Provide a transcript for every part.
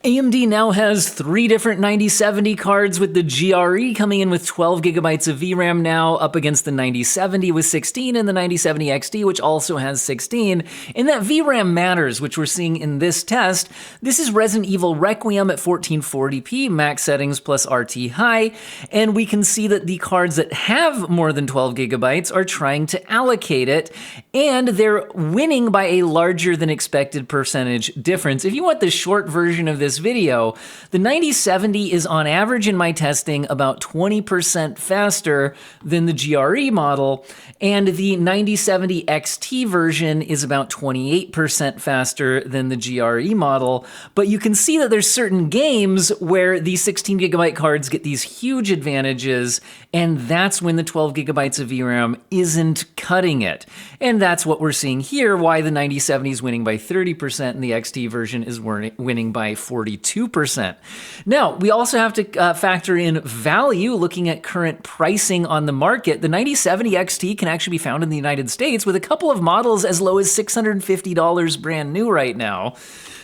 AMD now has 3 different 9070 cards, with the GRE coming in with 12 gigabytes of VRAM now, up against the 9070 with 16 and the 9070 XT, which also has 16. And that VRAM matters, which we're seeing in this test. This is Resident Evil Requiem at 1440p, max settings plus RT high, and we can see that the cards that have more than 12 gigabytes are trying to allocate it, and they're winning by a larger than expected percentage difference. If you want the short version of this video, the 9070 is on average in my testing about 20% faster than the GRE model, and the 9070 XT version is about 28% faster than the GRE model. But you can see that there's certain games where the 16 gigabyte cards get these huge advantages, and that's when the 12 gigabytes of VRAM isn't cutting it. And that's what we're seeing here, why the 9070 is winning by 30% and the XT version is winning by 42%. Now, we also have to factor in value, looking at current pricing on the market. The 9070 XT can actually be found in the United States with a couple of models as low as $650 brand new right now.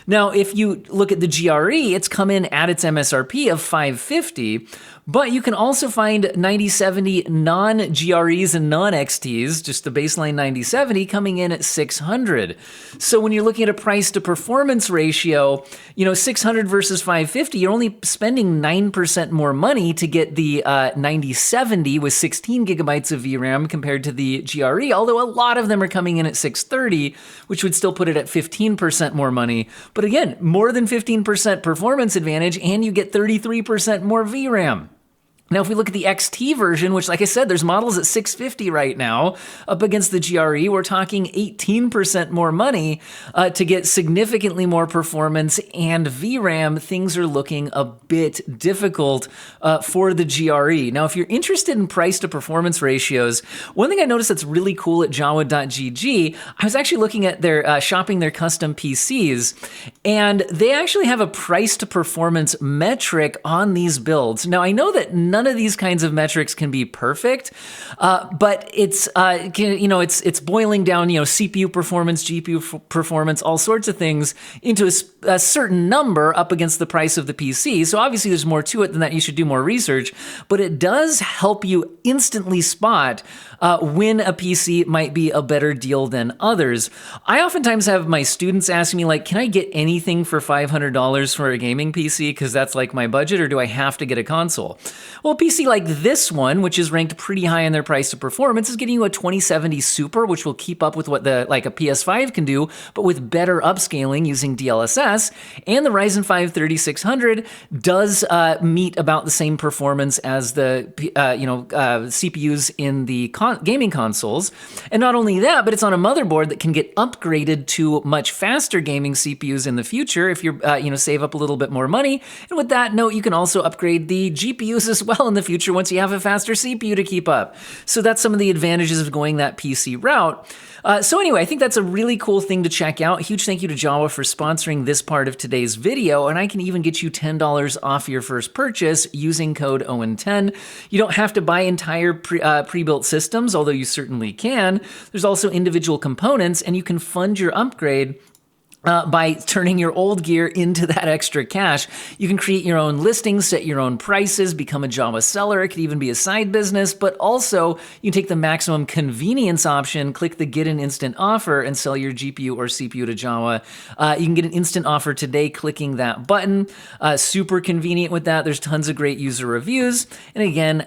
Now, if you look at the GRE, it's come in at its MSRP of $550, but you can also find 9070 non-GREs and non-XTs, just the baseline 9070, coming in at $600. So when you're looking at a price to performance ratio, you know, $600 versus $550, you're only spending 9% more money to get the 9070 with 16 gigabytes of VRAM compared to the GRE, although a lot of them are coming in at $630, which would still put it at 15% more money. But again, more than 15% performance advantage, and you get 33% more VRAM. Now, if we look at the XT version, which, like I said, there's models at $650 right now, up against the GRE, we're talking 18% more money to get significantly more performance and VRAM. Things are looking a bit difficult for the GRE. Now, if you're interested in price to performance ratios, one thing I noticed that's really cool at Jawa.gg, I was actually looking at their shopping their custom PCs, and they actually have a price to performance metric on these builds. Now, I know that none of these kinds of metrics can be perfect, but it's it's boiling down, CPU performance, GPU performance, all sorts of things into a certain number up against the price of the PC. So obviously there's more to it than that. You should do more research, but it does help you instantly spot when a PC might be a better deal than others. I oftentimes have my students asking me, like, can I get anything for $500 for a gaming PC because that's like my budget, or do I have to get a console? Well, a PC like this one, which is ranked pretty high in their price to performance, is getting you a 2070 Super, which will keep up with what a PS5 can do, but with better upscaling using DLSS. And the Ryzen 5 3600 does meet about the same performance as the CPUs in the gaming consoles. And not only that, but it's on a motherboard that can get upgraded to much faster gaming CPUs in the future if you're save up a little bit more money. And with that note, you can also upgrade the GPUs as well in the future once you have a faster CPU to keep up. So that's some of the advantages of going that PC route. So anyway, I think that's a really cool thing to check out. Huge thank you to Jawa for sponsoring this part of today's video, and I can even get you $10 off your first purchase using code OWEN10. You don't have to buy entire pre-built systems, although you certainly can. There's also individual components, and you can fund your upgrade by turning your old gear into that extra cash. You can create your own listings, set your own prices, become a Jawa seller. It could even be a side business, but also you can take the maximum convenience option, click the get an instant offer, and sell your GPU or CPU to Jawa. You can get an instant offer today clicking that button. Super convenient with that. There's tons of great user reviews. And again,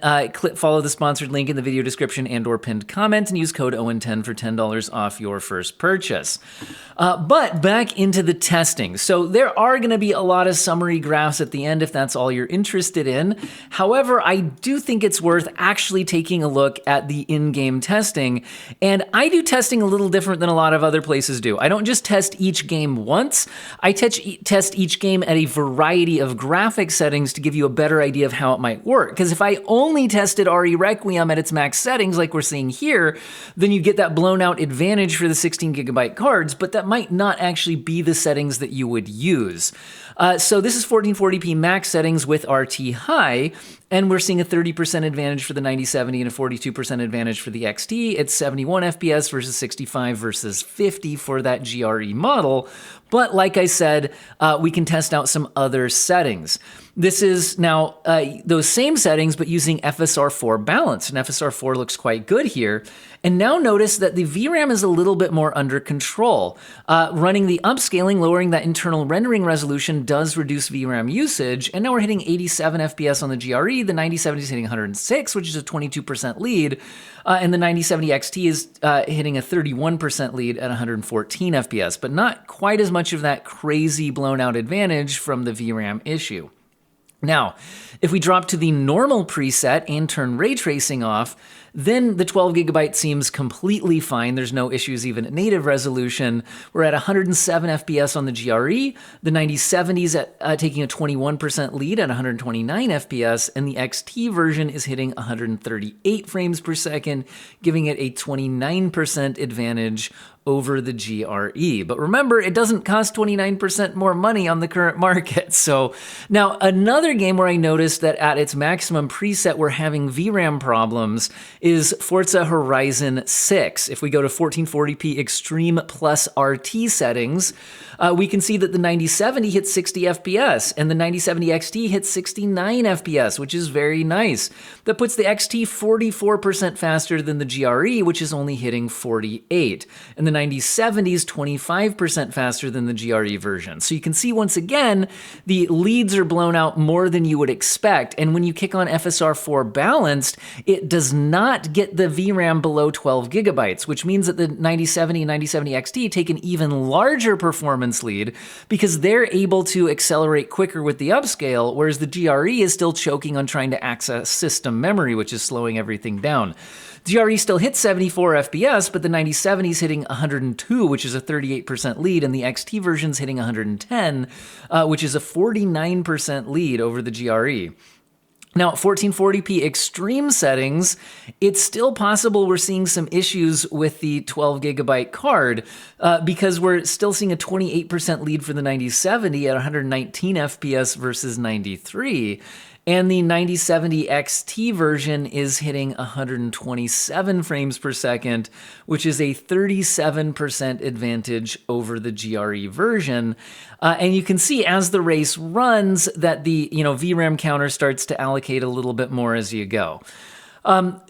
follow the sponsored link in the video description and or pinned comment and use code OWEN10 for $10 off your first purchase. But back into the testing. So there are going to be a lot of summary graphs at the end if that's all you're interested in. However, I do think it's worth actually taking a look at the in-game testing. And I do testing a little different than a lot of other places do. I don't just test each game once. I test each game at a variety of graphic settings to give you a better idea of how it might work. Because if I only tested RE Requiem at its max settings like we're seeing here, then you get that blown out advantage for the 16 gigabyte cards, but that might not actually be the settings that you would use. So this is 1440p max settings with RT high, and we're seeing a 30% advantage for the 9070 and a 42% advantage for the XT. It's 71 FPS versus 65 versus 50 for that GRE model. But like I said, we can test out some other settings. This is now those same settings, but using FSR4 balance. And FSR4 looks quite good here. And now notice that the VRAM is a little bit more under control. Running the upscaling, lowering that internal rendering resolution does reduce VRAM usage. And now we're hitting 87 FPS on the GRE. The 9070 is hitting 106, which is a 22% lead. And the 9070 XT is hitting a 31% lead at 114 FPS, but not quite as much of that crazy blown out advantage from the VRAM issue. Now, if we drop to the normal preset and turn ray tracing off, then the 12 gigabyte seems completely fine. There's no issues even at native resolution. We're at 107 FPS on the GRE. The 9070 is taking a 21% lead at 129 FPS, and the XT version is hitting 138 frames per second, giving it a 29% advantage over the GRE. But remember, it doesn't cost 29% more money on the current market. So now another game where I noticed that at its maximum preset we're having VRAM problems is Forza Horizon 6. If we go to 1440p Extreme plus RT settings, we can see that the 9070 hits 60 FPS and the 9070 XT hits 69 FPS, which is very nice. That puts the XT 44% faster than the GRE, which is only hitting 48. And the 9070 is 25% faster than the GRE version. So you can see once again, the leads are blown out more than you would expect. And when you kick on FSR4 balanced, it does not get the VRAM below 12 gigabytes, which means that the 9070 and 9070 XT take an even larger performance lead because they're able to accelerate quicker with the upscale, whereas the GRE is still choking on trying to access system memory, which is slowing everything down. GRE still hits 74 FPS, but the 9070 is hitting 102, which is a 38% lead, and the XT version's hitting 110, which is a 49% lead over the GRE. Now, at 1440p extreme settings, it's still possible we're seeing some issues with the 12 gigabyte card because we're still seeing a 28% lead for the 9070 at 119 FPS versus 93. And the 9070 XT version is hitting 127 frames per second, which is a 37% advantage over the GRE version. And you can see as the race runs that the VRAM counter starts to allocate a little bit more as you go.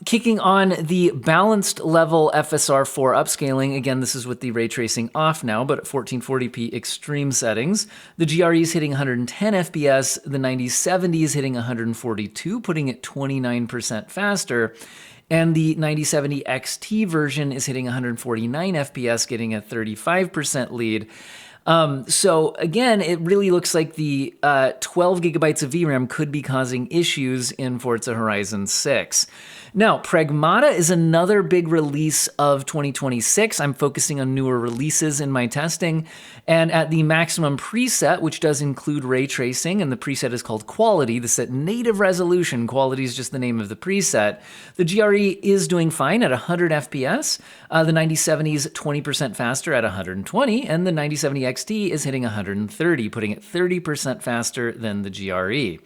Kicking on the balanced level FSR4 upscaling, again, this is with the ray tracing off now, but at 1440p extreme settings, the GRE is hitting 110 FPS, the 9070 is hitting 142, putting it 29% faster, and the 9070 XT version is hitting 149 FPS, getting a 35% lead. So again, it really looks like the 12 gigabytes of VRAM could be causing issues in Forza Horizon 6. Now, Pragmata is another big release of 2026. I'm focusing on newer releases in my testing. And at the maximum preset, which does include ray tracing, and the preset is called Quality, this is at native resolution, Quality is just the name of the preset, the GRE is doing fine at 100 FPS. The 9070 is 20% faster at 120, and the 9070 XT is hitting 130, putting it 30% faster than the GRE.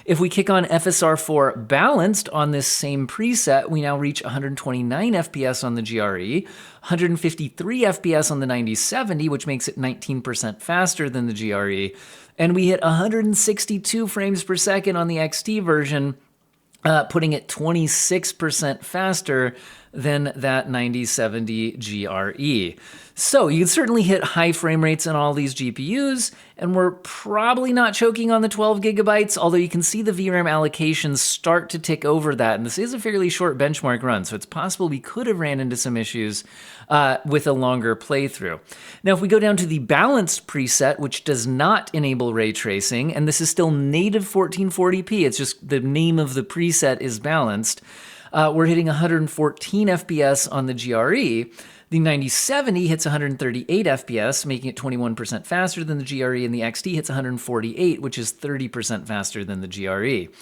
If we kick on FSR4 balanced on this same preset, we now reach 129 FPS on the GRE, 153 FPS on the 9070, which makes it 19% faster than the GRE, and we hit 162 frames per second on the XT version, putting it 26% faster than that 9070 GRE. So you can certainly hit high frame rates on all these GPUs, and we're probably not choking on the 12 gigabytes, although you can see the VRAM allocations start to tick over that, and this is a fairly short benchmark run, so it's possible we could have ran into some issues with a longer playthrough. Now, if we go down to the balanced preset, which does not enable ray tracing, and this is still native 1440p, it's just the name of the preset is balanced, we're hitting 114 FPS on the GRE. The 9070 hits 138 FPS, making it 21% faster than the GRE, and the XT hits 148, which is 30% faster than the GRE.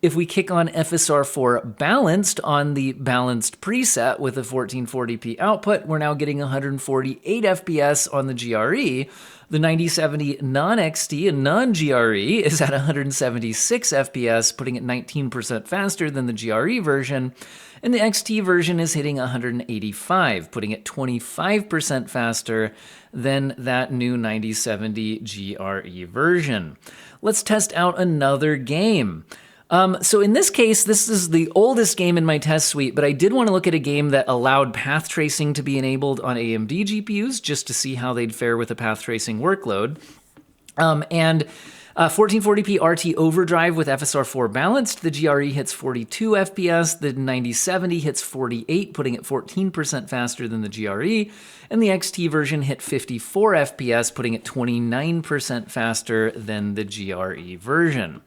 If we kick on FSR4 balanced on the balanced preset with a 1440p output, we're now getting 148 FPS on the GRE, The 9070 non-XT and non-GRE is at 176 FPS, putting it 19% faster than the GRE version. And the XT version is hitting 185, putting it 25% faster than that new 9070 GRE version. Let's test out another game. So in this case, this is the oldest game in my test suite, but I did want to look at a game that allowed path tracing to be enabled on AMD GPUs just to see how they'd fare with a path tracing workload. 1440p RT Overdrive with FSR4 balanced, the GRE hits 42 FPS, the 9070 hits 48, putting it 14% faster than the GRE, and the XT version hit 54 FPS, putting it 29% faster than the GRE version.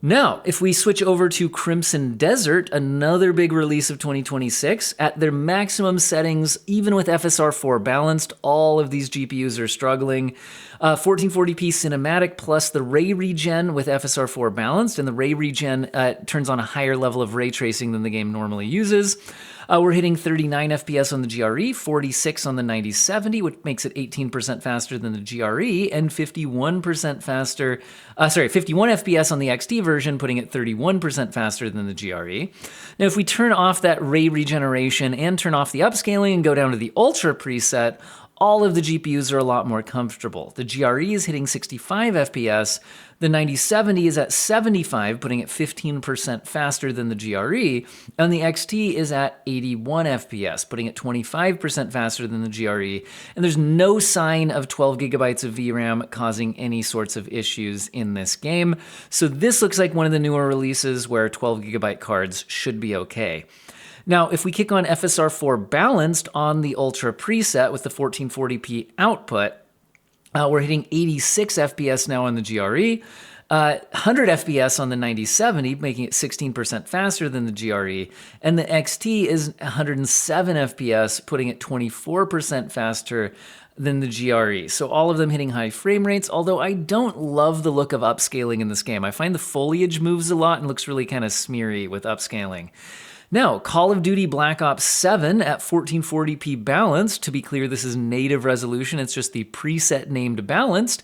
Now, if we switch over to Crimson Desert, another big release of 2026, at their maximum settings, even with FSR4 balanced, all of these GPUs are struggling. 1440p cinematic plus the ray regen with FSR4 balanced, and the ray regen turns on a higher level of ray tracing than the game normally uses. We're hitting 39 FPS on the GRE, 46 on the 9070, which makes it 18% faster than the GRE, and 51 FPS on the XT version, putting it 31% faster than the GRE. Now, if we turn off that ray regeneration and turn off the upscaling and go down to the Ultra preset, all of the GPUs are a lot more comfortable. The GRE is hitting 65 FPS, the 9070 is at 75, putting it 15% faster than the GRE, and the XT is at 81 FPS, putting it 25% faster than the GRE, and there's no sign of 12 gigabytes of VRAM causing any sorts of issues in this game, so this looks like one of the newer releases where 12 gigabyte cards should be okay. Now, if we kick on FSR4 balanced on the Ultra preset with the 1440p output, we're hitting 86 FPS now on the GRE, 100 FPS on the 9070, making it 16% faster than the GRE, and the XT is 107 FPS, putting it 24% faster than the GRE. So all of them hitting high frame rates, although I don't love the look of upscaling in this game. I find the foliage moves a lot and looks really kind of smeary with upscaling. Now, Call of Duty Black Ops 7 at 1440p balanced. To be clear, this is native resolution. It's just the preset named balanced.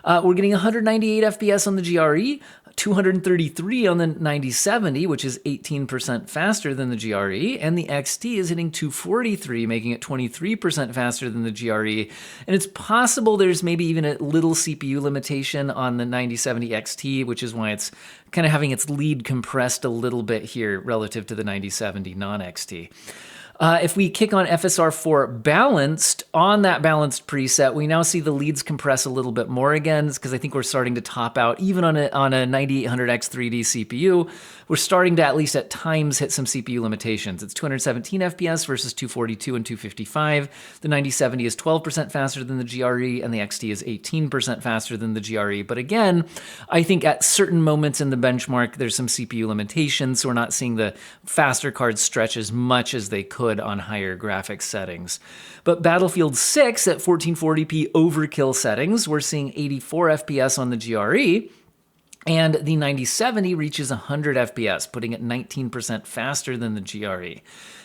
We're getting 198 FPS on the GRE, 233 on the 9070, which is 18% faster than the GRE, and the XT is hitting 243, making it 23% faster than the GRE. And it's possible there's maybe even a little CPU limitation on the 9070 XT, which is why it's kind of having its lead compressed a little bit here relative to the 9070 non-XT. If we kick on FSR4 balanced, on that balanced preset, we now see the leads compress a little bit more again, because I think we're starting to top out, even on a 9800X 3D CPU, we're starting to at least at times hit some CPU limitations. It's 217 FPS versus 242 and 255. The 9070 is 12% faster than the GRE, and the XT is 18% faster than the GRE. But again, I think at certain moments in the benchmark, there's some CPU limitations, so we're not seeing the faster cards stretch as much as they could on higher graphics settings. But Battlefield 6 at 1440p overkill settings, we're seeing 84 FPS on the GRE, and the 9070 reaches 100 FPS, putting it 19% faster than the GRE.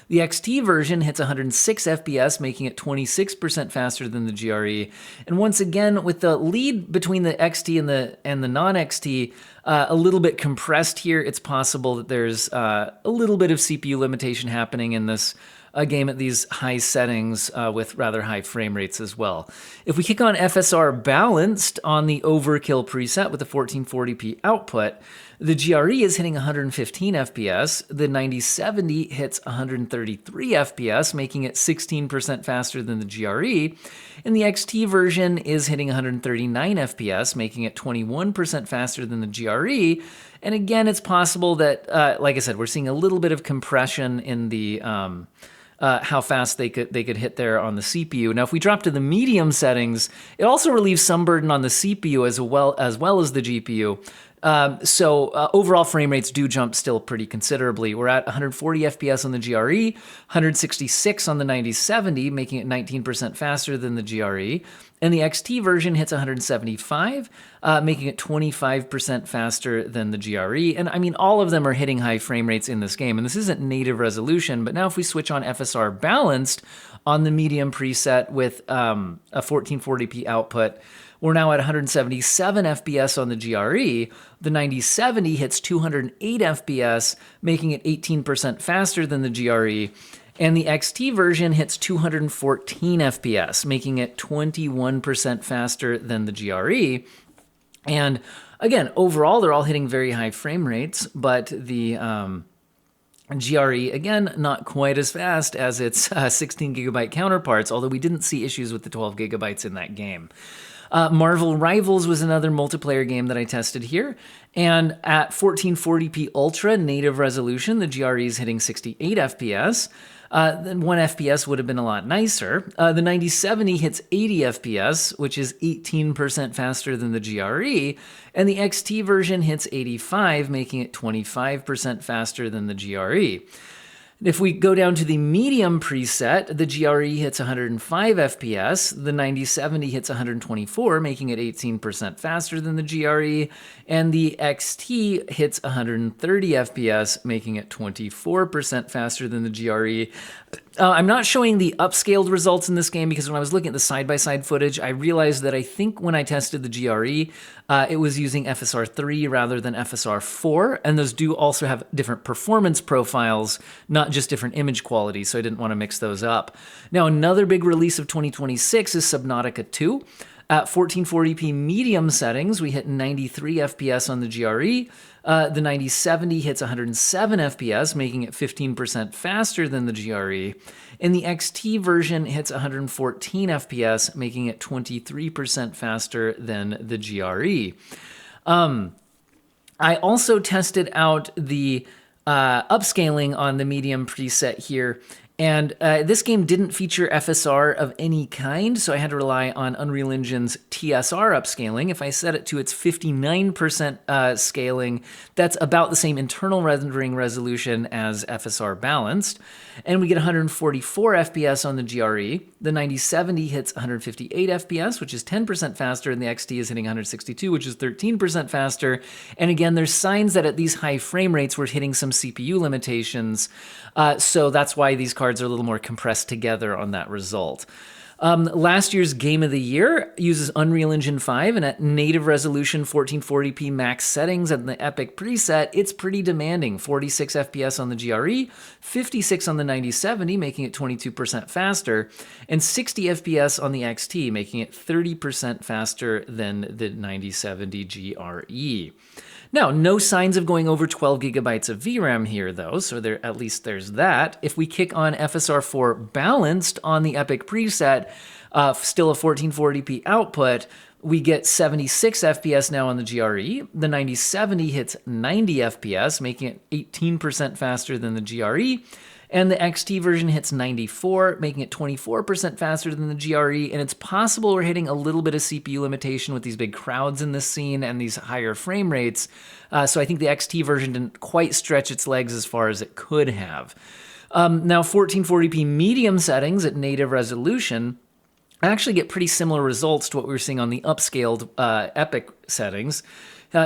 The XT version hits 106 FPS, making it 26% faster than the GRE. And once again, with the lead between the XT and the non-XT a little bit compressed here, it's possible that there's a little bit of CPU limitation happening in this game at these high settings with rather high frame rates as well. If we kick on FSR balanced on the Overkill preset with the 1440p output, the GRE is hitting 115 FPS, the 9070 hits 133 FPS, making it 16% faster than the GRE, and the XT version is hitting 139 FPS, making it 21% faster than the GRE, and again, it's possible that, like I said, we're seeing a little bit of compression in the how fast they could hit there on the CPU. Now, if we drop to the medium settings, it also relieves some burden on the CPU as well as the GPU. Overall frame rates do jump still pretty considerably. We're at 140 FPS on the GRE, 166 on the 9070, making it 19% faster than the GRE. And the XT version hits 175, making it 25% faster than the GRE. And I mean, all of them are hitting high frame rates in this game. And this isn't native resolution, but now if we switch on FSR balanced on the medium preset with a 1440p output, we're now at 177 FPS on the GRE. The 9070 hits 208 FPS, making it 18% faster than the GRE. And the XT version hits 214 FPS, making it 21% faster than the GRE. And again, overall, they're all hitting very high frame rates, but the GRE, again, not quite as fast as its 16 gigabyte counterparts, although we didn't see issues with the 12 gigabytes in that game. Marvel Rivals was another multiplayer game that I tested here, and at 1440p Ultra native resolution, the GRE is hitting 68 FPS. Then 1 FPS would have been a lot nicer. The 9070 hits 80 FPS, which is 18% faster than the GRE, and the XT version hits 85, making it 25% faster than the GRE. If we go down to the medium preset, the GRE hits 105 FPS, the 9070 hits 124, making it 18% faster than the GRE, and the XT hits 130 FPS, making it 24% faster than the GRE. I'm not showing the upscaled results in this game because when I was looking at the side-by-side footage, I realized that I think when I tested the GRE, it was using FSR 3 rather than FSR 4, and those do also have different performance profiles, not just different image quality, so I didn't want to mix those up. Now, another big release of 2026 is Subnautica 2. At 1440p medium settings, we hit 93 FPS on the GRE. The 9070 hits 107 FPS, making it 15% faster than the GRE. And the XT version hits 114 FPS, making it 23% faster than the GRE. I also tested out the upscaling on the medium preset here. And this game didn't feature FSR of any kind, so I had to rely on Unreal Engine's TSR upscaling. If I set it to its 59% scaling, that's about the same internal rendering resolution as FSR balanced. And we get 144 FPS on the GRE. The 9070 hits 158 FPS, which is 10% faster, and the XT is hitting 162, which is 13% faster. And again, there's signs that at these high frame rates, we're hitting some CPU limitations. So that's why these cards are a little more compressed together on that result. Last year's Game of the Year uses Unreal Engine 5, and at native resolution 1440p max settings and the Epic preset, it's pretty demanding. 46 FPS on the GRE, 56 on the 9070, making it 22% faster, and 60 FPS on the XT, making it 30% faster than the 9070 GRE. Now, no signs of going over 12 gigabytes of VRAM here, though, so at least there's that. If we kick on FSR 4 balanced on the Epic preset, still a 1440p output, we get 76 FPS now on the GRE. The 9070 hits 90 FPS, making it 18% faster than the GRE. And the XT version hits 94, making it 24% faster than the GRE. And it's possible we're hitting a little bit of CPU limitation with these big crowds in this scene and these higher frame rates. So I think the XT version didn't quite stretch its legs as far as it could have. Now, 1440p medium settings at native resolution actually get pretty similar results to what we were seeing on the upscaled Epic settings.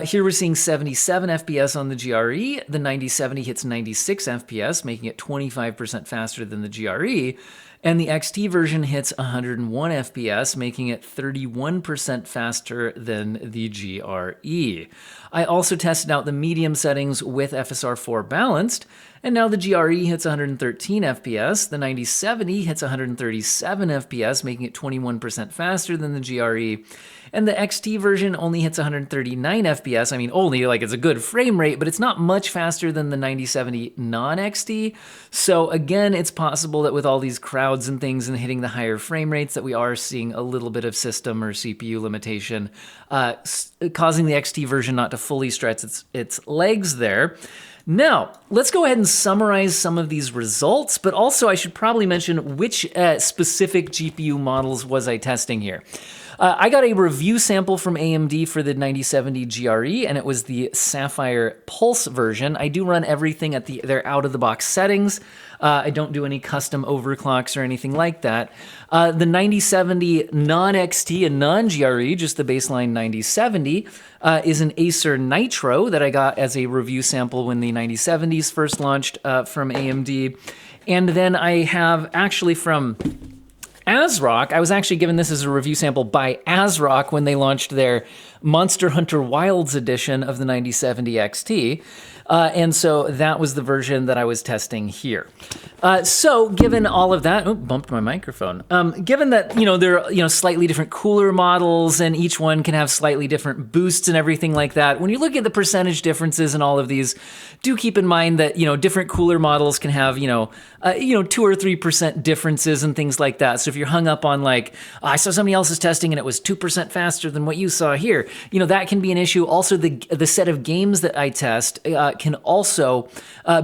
Here we're seeing 77 FPS on the GRE. The 9070 hits 96 FPS, making it 25% faster than the GRE. And the XT version hits 101 FPS, making it 31% faster than the GRE. I also tested out the medium settings with FSR 4 balanced, and now the GRE hits 113 FPS, the 9070 hits 137 FPS, making it 21% faster than the GRE, and the XT version only hits 139 FPS. I mean, only, like, it's a good frame rate, but it's not much faster than the 9070 non-XT. So again, it's possible that with all these crowds and things and hitting the higher frame rates that we are seeing a little bit of system or CPU limitation, causing the XT version not to fully stretch its legs there. Now, let's go ahead and summarize some of these results, but also I should probably mention which specific GPU models was I testing here. I got a review sample from AMD for the 9070 GRE, and it was the Sapphire Pulse version. I do run everything at their out-of-the-box settings. I don't do any custom overclocks or anything like that. The 9070 non-XT and non-GRE, just the baseline 9070, is an Acer Nitro that I got as a review sample when the 9070s first launched from AMD. And then I have actually from ASRock, I was actually given this as a review sample by ASRock when they launched their Monster Hunter Wilds edition of the 9070 XT. And so that was the version that I was testing here. So given all of that, bumped my microphone. Given that, there are, slightly different cooler models and each one can have slightly different boosts and everything like that, when you look at the percentage differences in all of these, do keep in mind that, different cooler models can have, 2 or 3% differences and things like that. So if you're hung up on like, I saw somebody else's testing and it was 2% faster than what you saw here, that can be an issue. Also, the set of games that I test can also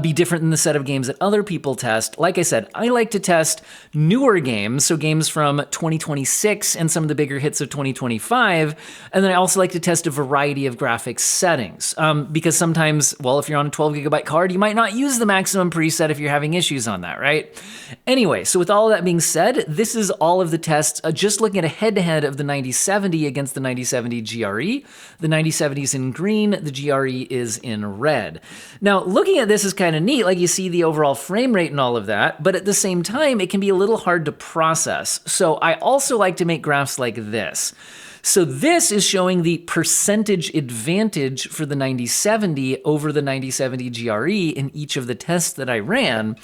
be different than the set of games that other people test. Like I said, I like to test newer games, so games from 2026 and some of the bigger hits of 2025. And then I also like to test a variety of graphics settings because sometimes, well, if you're on a 12 gigabyte card, you might not use the maximum preset if you're having issues on that, right? Anyway, so with all of that being said, this is all of the tests, just looking at a head-to-head of the 9070 against the 9070 GRE. The 9070 is in green, the GRE is in red. Now, looking at this is kind of neat, like you see the overall frame rate and all of that, but at the same time, it can be a little hard to process. So I also like to make graphs like this. So this is showing the percentage advantage for the 9070 over the 9070 GRE in each of the tests that I ran.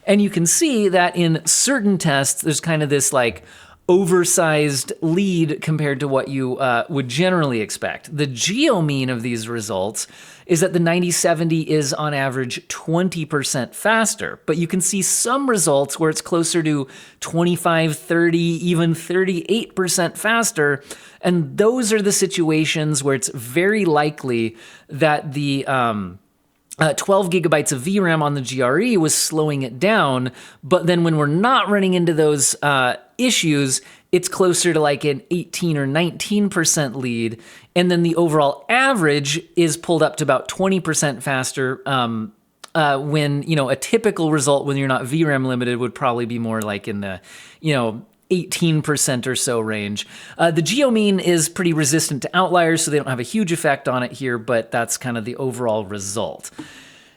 And you can see that in certain tests, there's kind of this like oversized lead compared to what you would generally expect. The geo mean of these results is that the 9070 is on average 20% faster, but you can see some results where it's closer to 25, 30, even 38% faster, and those are the situations where it's very likely that the 12 gigabytes of VRAM on the GRE was slowing it down, but then when we're not running into those issues, it's closer to like an 18 or 19% lead, and then the overall average is pulled up to about 20% faster when, a typical result when you're not VRAM limited would probably be more like in the, 18% or so range. The geo mean is pretty resistant to outliers, so they don't have a huge effect on it here, but that's kind of the overall result.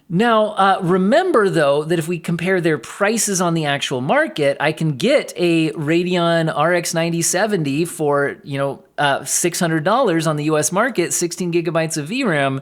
Now, remember though, that if we compare their prices on the actual market, I can get a Radeon RX 9070 for, $600 on the US market, 16 gigabytes of VRAM,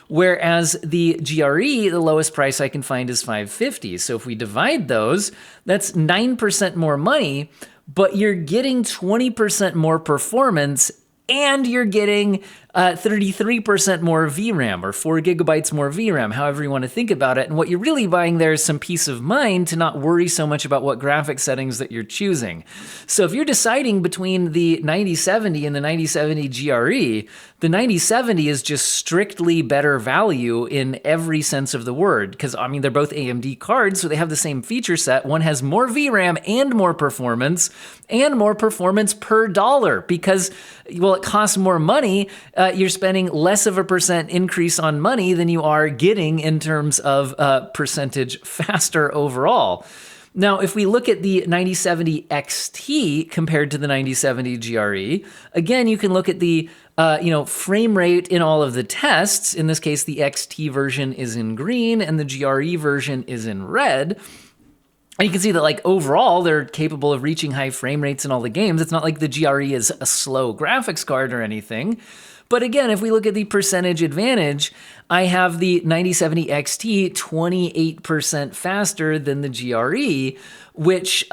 whereas the GRE, the lowest price I can find is $550. So if we divide those, that's 9% more money, but you're getting 20% more performance and you're getting 33% more VRAM or 4 gigabytes more VRAM, however you want to think about it. And what you're really buying there is some peace of mind to not worry so much about what graphic settings that you're choosing. So if you're deciding between the 9070 and the 9070 GRE, the 9070 is just strictly better value in every sense of the word. Because, they're both AMD cards, so they have the same feature set. One has more VRAM and more performance per dollar because, well, it costs more money. You're spending less of a percent increase on money than you are getting in terms of percentage faster overall. Now, if we look at the 9070 XT compared to the 9070 GRE, again, you can look at the frame rate in all of the tests. In this case, the XT version is in green and the GRE version is in red. And you can see that, like, overall, they're capable of reaching high frame rates in all the games. It's not like the GRE is a slow graphics card or anything. But again, if we look at the percentage advantage, I have the 9070 XT 28% faster than the GRE, which,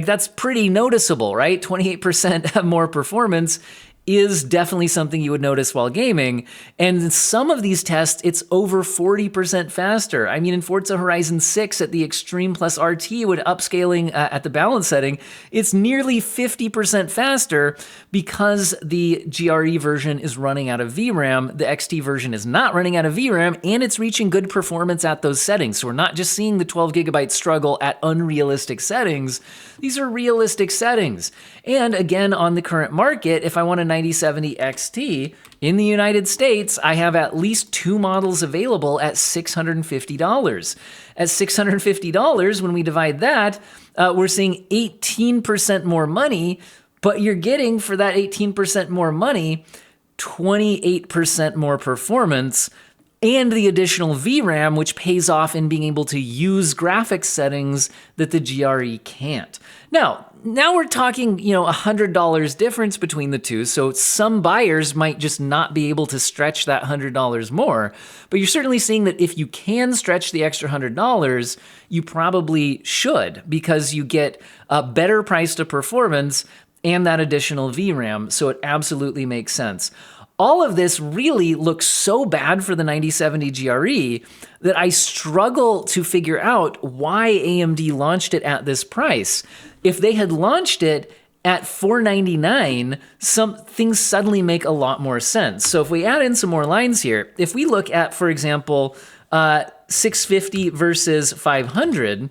that's pretty noticeable, right? 28% more performance is definitely something you would notice while gaming. And in some of these tests, it's over 40% faster. I mean, in Forza Horizon 6 at the Extreme plus RT with upscaling at the balance setting, it's nearly 50% faster because the GRE version is running out of VRAM, the XT version is not running out of VRAM, and it's reaching good performance at those settings. So we're not just seeing the 12 gigabyte struggle at unrealistic settings. These are realistic settings. And again, on the current market, if I want a 9070 XT in the United States, I have at least 2 models available at $650. At $650, when we divide that, we're seeing 18% more money, but you're getting for that 18% more money, 28% more performance, and the additional VRAM, which pays off in being able to use graphics settings that the GRE can't. Now we're talking, $100 difference between the two, so some buyers might just not be able to stretch that $100 more, but you're certainly seeing that if you can stretch the extra $100, you probably should, because you get a better price to performance and that additional VRAM, so it absolutely makes sense. All of this really looks so bad for the 9070 GRE that I struggle to figure out why AMD launched it at this price. If they had launched it at $499, some things suddenly make a lot more sense. So if we add in some more lines here, if we look at, for example, 650 versus 500,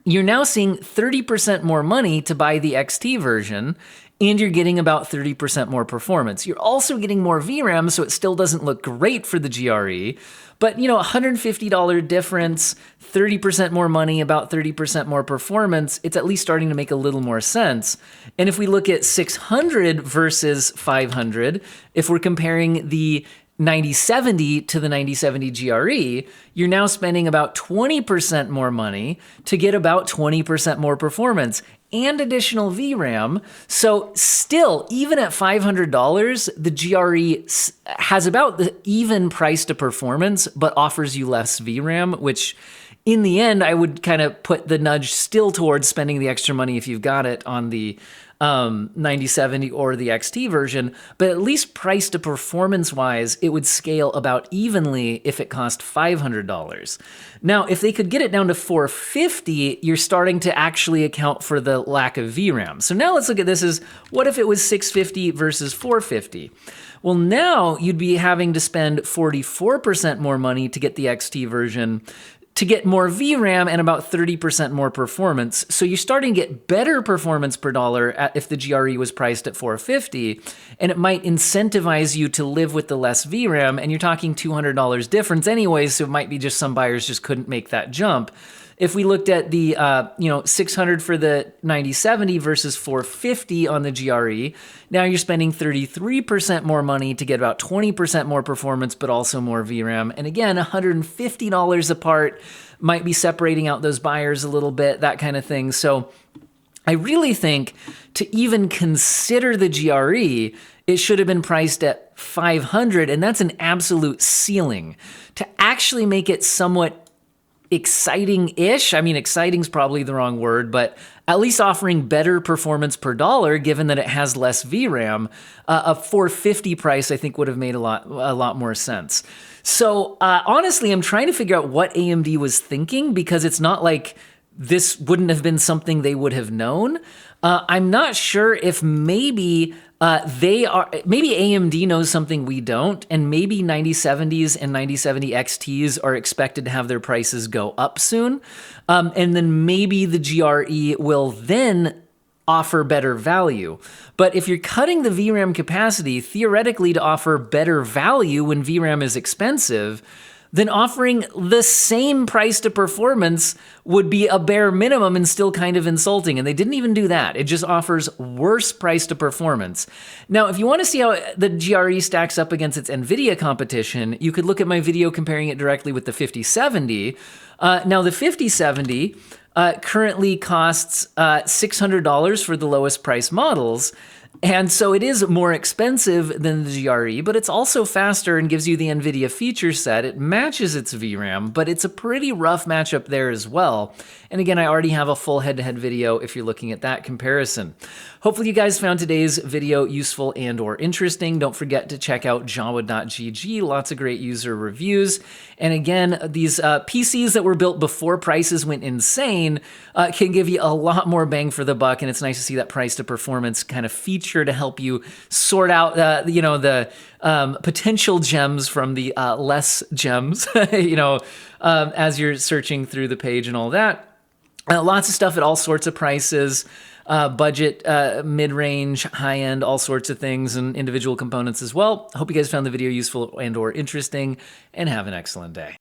you're now seeing 30% more money to buy the XT version, and you're getting about 30% more performance. You're also getting more VRAM, so it still doesn't look great for the GRE, but $150 difference, 30% more money, about 30% more performance, it's at least starting to make a little more sense. And if we look at 600 versus 500, if we're comparing the 9070 to the 9070 GRE, you're now spending about 20% more money to get about 20% more performance and additional VRAM. So still, even at $500, the GRE has about the even price to performance, but offers you less VRAM, which in the end, I would kind of put the nudge still towards spending the extra money if you've got it on the 9070 or the XT version, but at least price to performance wise, it would scale about evenly if it cost $500. Now, if they could get it down to $450, you're starting to actually account for the lack of VRAM. So now let's look at this as, what if it was $650 versus $450? Well, now you'd be having to spend 44% more money to get the XT version, to get more VRAM and about 30% more performance. So you're starting to get better performance per dollar if the GRE was priced at $450, and it might incentivize you to live with the less VRAM, and you're talking $200 difference anyways, so it might be just some buyers just couldn't make that jump. If we looked at the 600 for the 9070 versus 450 on the GRE, now you're spending 33% more money to get about 20% more performance, but also more VRAM. And again, $150 apart might be separating out those buyers a little bit, that kind of thing. So I really think to even consider the GRE, it should have been priced at $500, and that's an absolute ceiling. To actually make it somewhat exciting-ish. I mean, exciting's probably the wrong word, but at least offering better performance per dollar, given that it has less VRAM, a $450 price I think would have made a lot more sense. So honestly, I'm trying to figure out what AMD was thinking, because it's not like this wouldn't have been something they would have known. I'm not sure if maybe maybe AMD knows something we don't, and maybe 9070s and 9070 XTs are expected to have their prices go up soon. And then maybe the GRE will then offer better value. But if you're cutting the VRAM capacity, theoretically to offer better value when VRAM is expensive, then offering the same price to performance would be a bare minimum and still kind of insulting. And they didn't even do that. It just offers worse price to performance. Now, if you want to see how the GRE stacks up against its NVIDIA competition, you could look at my video comparing it directly with the 5070. Now, the 5070 currently costs $600 for the lowest price models. And so it is more expensive than the GRE, but it's also faster and gives you the NVIDIA feature set. It matches its VRAM, but it's a pretty rough matchup there as well. And again, I already have a full head-to-head video if you're looking at that comparison. Hopefully you guys found today's video useful and or interesting. Don't forget to check out Jawa.gg, lots of great user reviews. And again, these PCs that were built before prices went insane can give you a lot more bang for the buck, and it's nice to see that price to performance kind of feature to help you sort out the potential gems from the less gems, as you're searching through the page and all that. Lots of stuff at all sorts of prices. Budget, mid-range, high-end, all sorts of things, and individual components as well. I hope you guys found the video useful and or interesting, and have an excellent day.